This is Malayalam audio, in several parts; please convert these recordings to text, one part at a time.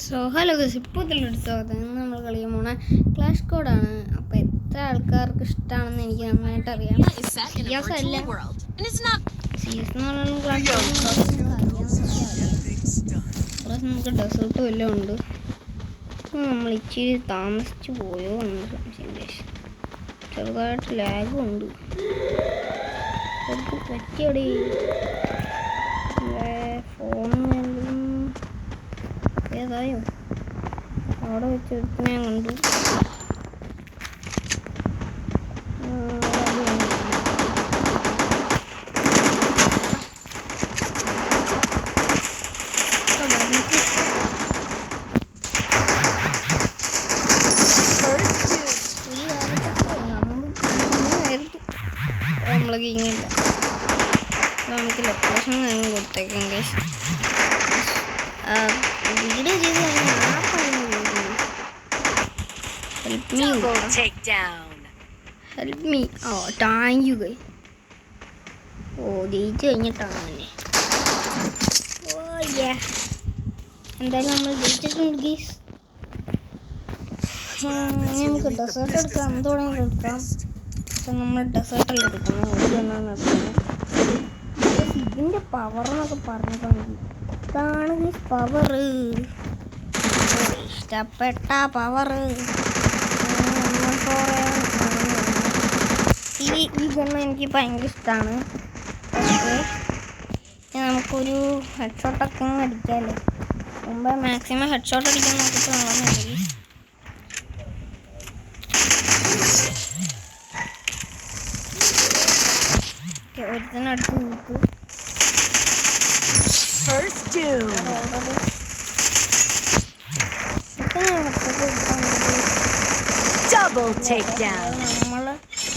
സോ ഹലോ ഗൈസ്, ഇപ്പോൾ സ്വാഗതം. ഇന്ന് നമ്മൾ കളിക്കാൻ പോണ ക്ലാഷ് കോഡാണ്. അപ്പോൾ എത്ര ആൾക്കാർക്ക് ഇഷ്ടമാണെന്ന് എനിക്ക് നന്നായിട്ട് അറിയാം. സിയാസ് അല്ല, സിയാസ് എന്ന് പറഞ്ഞാൽ ക്ലാഷ് നമുക്ക് ഡെസേർട്ട് വല്ലതും ഉണ്ട്. നമ്മൾ ഇച്ചിരി താമസിച്ച് പോയോ എന്ന് സംശയം. ചെറുതായിട്ട് ലാഗും ഉണ്ട്. പറ്റിയടി ഫോണിനെല്ലാം ഏതായോ അവിടെ വെച്ചെടുത്ത് ഞാൻ കണ്ടു. നമ്മളൊക്കെ ഇങ്ങനെ നമുക്ക് ലൊക്കേഷൻ കൊടുത്തേക്കാം ഗൈസ്. വീഡിയോ ചെയ്ത് help me. Thank you guys. ജയിച്ചു കഴിഞ്ഞിട്ടാണ് തന്നെ. എന്തായാലും നമ്മൾ ജയിച്ചിട്ടുണ്ട് ഗൈസ്. നമുക്ക് ഡെസേർട്ട് എടുക്കാം, എന്തുവേണമെങ്കിലും എടുക്കാം. പക്ഷെ നമ്മൾ ഡെസേർട്ടല്ല എടുക്കണം. ഇതിൻ്റെ പവർ എന്നൊക്കെ പറഞ്ഞിട്ടുണ്ടെങ്കിൽ ഇതാണ് ഗൈസ് പവർ. ഇഷ്ടപ്പെട്ട പവർ. ഈ ഗണ്ണ് എനിക്ക് ഭയങ്കര ഇഷ്ടമാണ്. നമുക്കൊരു ഹെഡ് ഷോട്ടൊക്കെ അടിക്കാമല്ലോ. മുമ്പ് മാക്സിമം ഹെഡ് ഷോട്ട് അടിക്കാൻ നോക്കിയിട്ട് നോക്കുന്നുണ്ടെങ്കിൽ ഒരുത്തിനടുത്ത് നോക്ക്.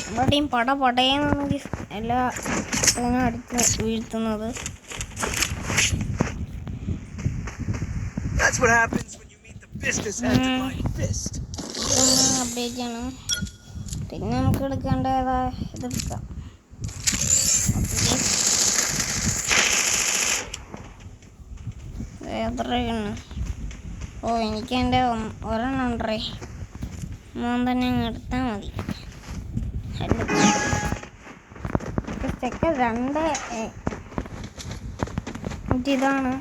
നമ്മുടെ ടീം പടപടയെന്നാണ് എല്ലാ അടുത്ത് വീഴ്ത്തുന്നത്. അപ്ഡേറ്റ് ചെയ്യണം. പിന്നെ നമുക്ക് എടുക്കേണ്ട ഇതെടുക്കാം. എത്രയാണ്? എനിക്ക് എൻ്റെ ഒരെണ്ണം ഉണ്ടേ. മോൻ തന്നെ അങ്ങ് എടുത്താൽ മതി. രണ്ട് ഇതാണ്.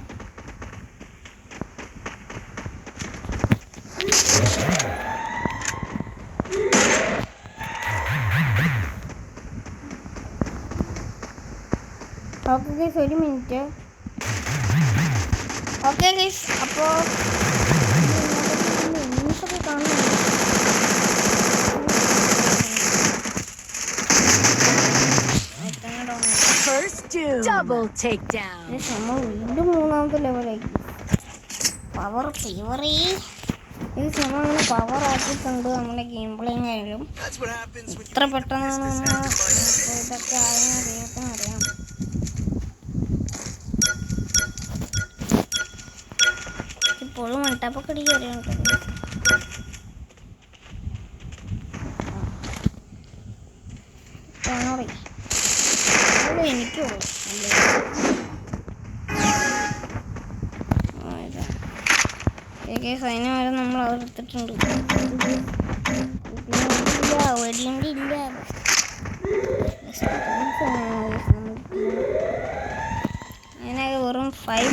ഓക്കെ ഗൈസ്, ഒരു മിനിറ്റ്. ഓക്കെ ഗൈസ്, അപ്പോൾ ന്യൂസൊക്കെ കാണുന്നു. വീണ്ടും മൂന്നാമത്തെ ലെവലായി. പവർ ഫേവറേ അങ്ങനെ പവർ ആക്കിയിട്ടുണ്ട് നമ്മുടെ ഗെയിം പ്ലേയും ആയാലും. ഇത്ര പെട്ടെന്നാണ് ഇതൊക്കെ ആയെന്ന് ദൈവത്തിന് അറിയാം. ഇപ്പോഴും മൺടാപ്പൊക്കെ അടിക്കുക അറിയാം. എനിക്കോ സൈന്യം വരെ നമ്മൾ അതെടുത്തിട്ടുണ്ട്. വെടിയുണ്ട് ഇല്ല. ഞാനത് വെറും 5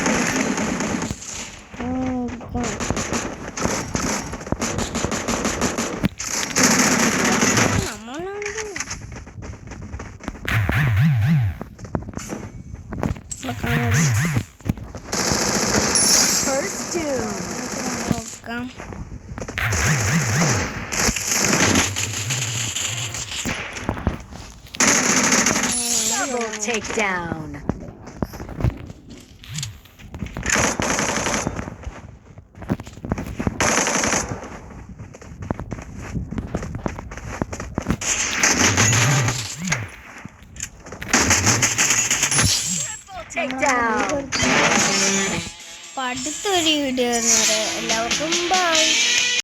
Takedown. അടുത്തൊരു വീഡിയോ എല്ലാവർക്കും ബൈ.